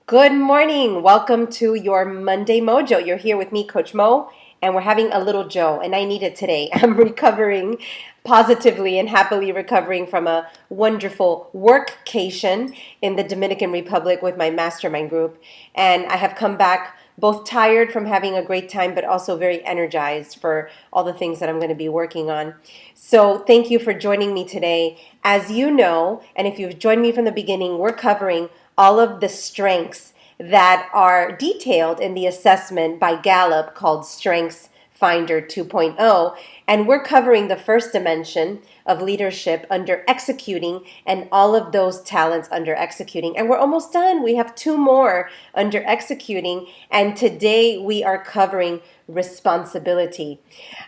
Good morning. Welcome to your Monday Mojo. You're here with me, Coach Mo, and we're having a little Joe, and I need it today. I'm recovering positively and happily recovering from a wonderful workcation in the Dominican Republic with my mastermind group. And I have come back both tired from having a great time, but also very energized for all the things that I'm going to be working on. So thank you for joining me today. As you know, and if you've joined me from the beginning, we're covering all of the strengths that are detailed in the assessment by Gallup called Strengths Finder 2.0. And we're covering the first dimension of leadership under executing and all of those talents under executing. And we're almost done. We have two more under executing. And today we are covering responsibility.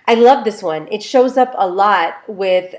I love this one. It shows up a lot with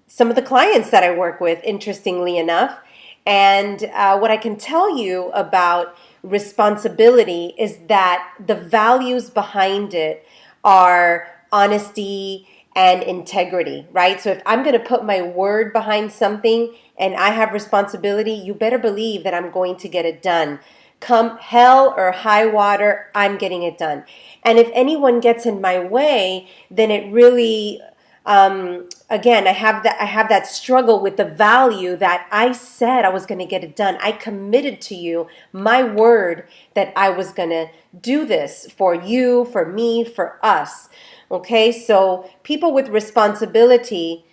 some of the clients that I work with, interestingly enough. And what I can tell you about responsibility is that the values behind it are honesty and integrity, right? So if I'm going to put my word behind something and I have responsibility, you better believe that I'm going to get it done. Come hell or high water, I'm getting it done. And if anyone gets in my way, then it really again, I have that struggle with the value that I said I was going to get it done. I committed to you my word that I was going to do this for you, for me, for us. Okay, so people with responsibility,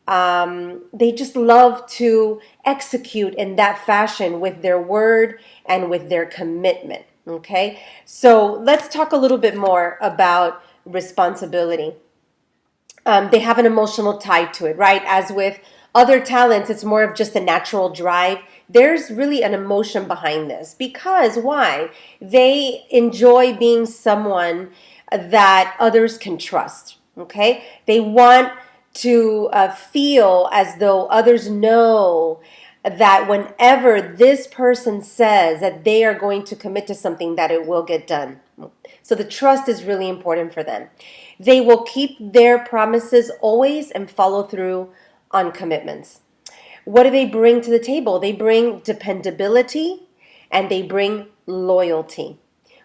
they just love to execute in that fashion with their word and with their commitment. Okay, so let's talk a little bit more about responsibility. They have an emotional tie to it, right? As with other talents, it's more of just a natural drive. There's really an emotion behind this because why? They enjoy being someone that others can trust, okay? They want to feel as though others know that whenever this person says that they are going to commit to something, that it will get done. So the trust is really important for them. They will keep their promises always and follow through on commitments. What do they bring to the table? They bring dependability and they bring loyalty.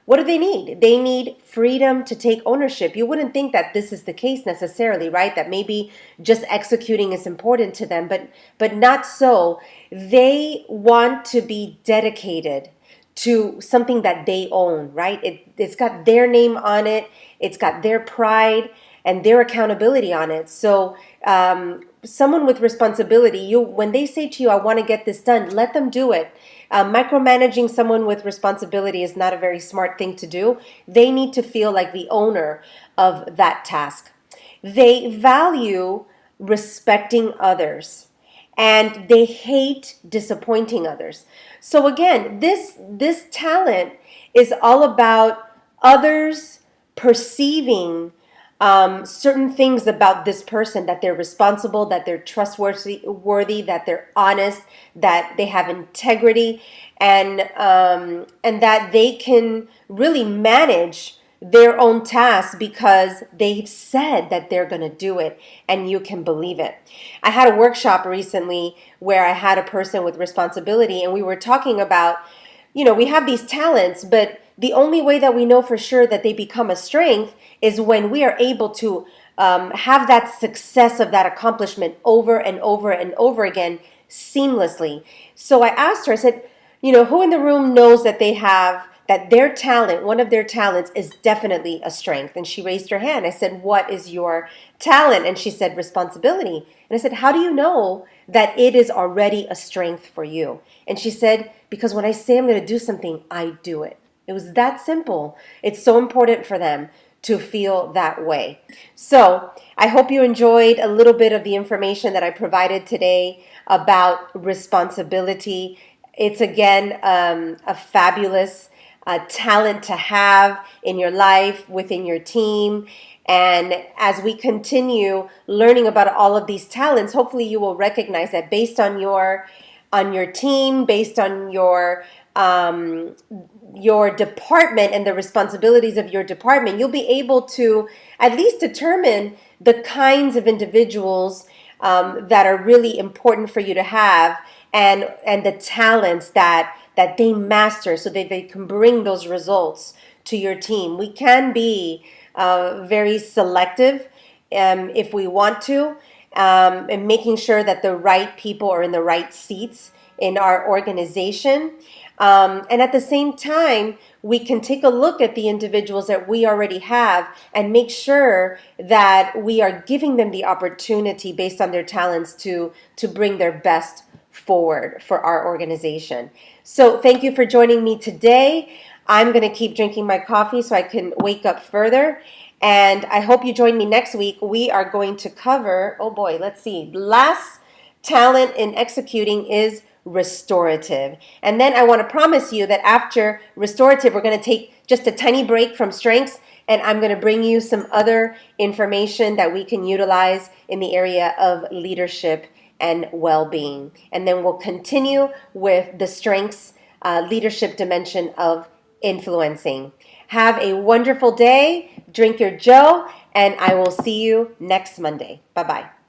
What do they need? They need freedom to take ownership. You wouldn't think that this is the case necessarily, right? That maybe just executing is important to them, but not so. They want to be dedicated to something that they own, right? It's got their name on it. It's got their pride and their accountability on it. So someone with responsibility, when they say to you, I want to get this done, let them do it. Micromanaging someone with responsibility is not a very smart thing to do. They need to feel like the owner of that task. They value respecting others and they hate disappointing others. So again, this talent is all about others perceiving certain things about this person, that they're responsible, that they're trustworthy, that they're honest, that they have integrity, and that they can really manage their own tasks because they've said that they're going to do it and you can believe it. I had a workshop recently where I had a person with responsibility and we were talking about, we have these talents, but the only way that we know for sure that they become a strength is when we are able to have that success of that accomplishment over and over and over again seamlessly. So I asked her, I said, who in the room knows that that their talent, one of their talents is definitely a strength? And she raised her hand. I said, what is your talent? And she said, responsibility. And I said, how do you know that it is already a strength for you? And she said, because when I say I'm going to do something, I do it. It was that simple. It's so important for them to feel that way. So I hope you enjoyed a little bit of the information that I provided today about responsibility. It's again a fabulous talent to have in your life, within your team. And as we continue learning about all of these talents, hopefully you will recognize that based on your team, based on your department and the responsibilities of your department, you'll be able to at least determine the kinds of individuals that are really important for you to have and the talents that that they master so that they can bring those results to your team. We can be very selective if we want to, and making sure that the right people are in the right seats in our organization. And at the same time, we can take a look at the individuals that we already have and make sure that we are giving them the opportunity based on their talents to bring their best forward for our organization. So thank you for joining me today. I'm going to keep drinking my coffee so I can wake up further. And I hope you join me next week. We are going to cover, oh boy, let's see, last talent in executing is restorative. And then I want to promise you that after restorative, we're going to take just a tiny break from strengths, and I'm going to bring you some other information that we can utilize in the area of leadership and well-being. And then we'll continue with the strengths leadership dimension of influencing. Have a wonderful day. Drink your Joe, and I will see you next Monday. Bye-bye.